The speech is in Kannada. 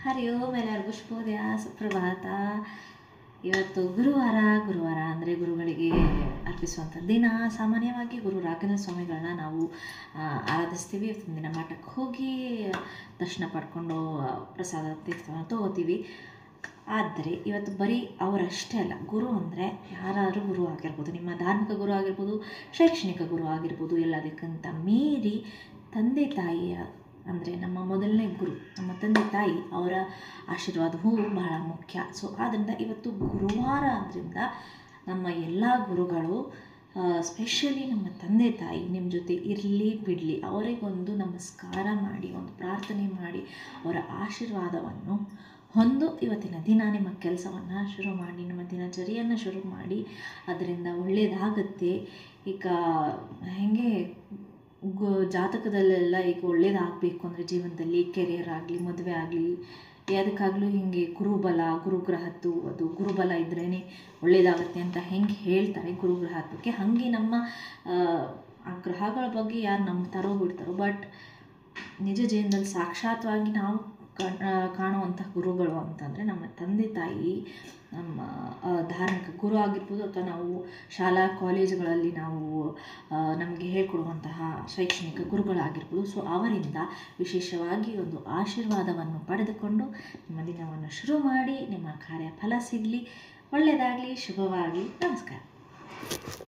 ಹರಿ ಓಂ, ಎಲ್ಲರಿಗೂ ಶುಭೋದಯ, ಸುಪ್ರಭಾತ. ಇವತ್ತು ಗುರುವಾರ ಅಂದರೆ ಗುರುಗಳಿಗೆ ಅರ್ಪಿಸುವಂಥ ದಿನ. ಸಾಮಾನ್ಯವಾಗಿ ಗುರು ರಾಘವೇಂದ್ರ ಸ್ವಾಮಿಗಳನ್ನ ನಾವು ಆರಾಧಿಸ್ತೀವಿ. ಇವತ್ತಿನ ದಿನ ಮಠಕ್ಕೆ ಹೋಗಿ ದರ್ಶನ ಪಡ್ಕೊಂಡು ಪ್ರಸಾದ ತೀರ್ಥವನ್ನು ತಗೋತೀವಿ. ಆದರೆ ಇವತ್ತು ಬರೀ ಅವರಷ್ಟೇ ಅಲ್ಲ, ಗುರು ಅಂದರೆ ಯಾರಾದರೂ ಗುರು ಆಗಿರ್ಬೋದು, ನಿಮ್ಮ ಧಾರ್ಮಿಕ ಗುರು ಆಗಿರ್ಬೋದು, ಶೈಕ್ಷಣಿಕ ಗುರು ಆಗಿರ್ಬೋದು. ಎಲ್ಲದಕ್ಕಿಂತ ಮೀರಿ ತಂದೆ ತಾಯಿಯ ಅಂದರೆ ನಮ್ಮ ಮೊದಲನೇ ಗುರು, ನಮ್ಮ ತಂದೆ ತಾಯಿ, ಅವರ ಆಶೀರ್ವಾದವೂ ಬಹಳ ಮುಖ್ಯ. ಸೊ ಆದ್ದರಿಂದ ಇವತ್ತು ಗುರುವಾರ ಆದ್ದರಿಂದ ನಮ್ಮ ಎಲ್ಲ ಗುರುಗಳು, ಸ್ಪೆಷಲಿ ನಮ್ಮ ತಂದೆ ತಾಯಿ ನಿಮ್ಮ ಜೊತೆ ಇರಲಿ ಬಿಡಲಿ, ಅವರಿಗೊಂದು ನಮಸ್ಕಾರ ಮಾಡಿ, ಒಂದು ಪ್ರಾರ್ಥನೆ ಮಾಡಿ, ಅವರ ಆಶೀರ್ವಾದವನ್ನು ಹೊಂದು ಇವತ್ತಿನ ದಿನ ನಿಮ್ಮ ಕೆಲಸವನ್ನು ಶುರು ಮಾಡಿ, ನಿಮ್ಮ ದಿನಚರಿಯನ್ನು ಶುರು ಮಾಡಿ. ಅದರಿಂದ ಒಳ್ಳೆಯದಾಗತ್ತೆ. ಈಗ ಹೇಗೆ ಜಾತಕದಲ್ಲೆಲ್ಲ ಈಗ ಒಳ್ಳೇದಾಗಬೇಕು ಅಂದರೆ ಜೀವನದಲ್ಲಿ ಕೆರಿಯರ್ ಆಗಲಿ, ಮದುವೆ ಆಗಲಿ, ಯಾವುದಕ್ಕಾಗಲೂ ಹೀಗೆ ಗುರುಬಲ, ಗುರುಗ್ರಹದ್ದು ಅದು ಗುರುಬಲ ಇದ್ರೇ ಒಳ್ಳೆಯದಾಗುತ್ತೆ ಅಂತ ಹೆಂಗೆ ಹೇಳ್ತಾರೆ ಗುರುಗ್ರಹತ್ವಕ್ಕೆ, ಹಾಗೆ ನಮ್ಮ ಆ ಗ್ರಹಗಳ ಬಗ್ಗೆ ಯಾರು ನಂಬ್ತಾರೋ ಬಿಡ್ತಾರೋ, ಬಟ್ ನಿಜ ಜೀವನದಲ್ಲಿ ಸಾಕ್ಷಾತ್ವಾಗಿ ನಾವು ಕಾಣುವಂಥ ಗುರುಗಳು ಅಂತಂದರೆ ನಮ್ಮ ತಂದೆ ತಾಯಿ, ನಮ್ಮ ಧಾರ್ಮಿಕ ಗುರು ಆಗಿರ್ಬೋದು, ಅಥವಾ ನಾವು ಶಾಲಾ ಕಾಲೇಜುಗಳಲ್ಲಿ ನಾವು ನಮಗೆ ಹೇಳ್ಕೊಡುವಂತಹ ಶೈಕ್ಷಣಿಕ ಗುರುಗಳಾಗಿರ್ಬೋದು. ಸೊ ಅವರಿಂದ ವಿಶೇಷವಾಗಿ ಒಂದು ಆಶೀರ್ವಾದವನ್ನು ಪಡೆದುಕೊಂಡು ನಿಮ್ಮ ದಿನವನ್ನು ಶುರು ಮಾಡಿ, ನಿಮ್ಮ ಕಾರ್ಯ ಫಲ ಸಿಗಲಿ, ಒಳ್ಳೆಯದಾಗಲಿ, ಶುಭವಾಗಲಿ. ನಮಸ್ಕಾರ.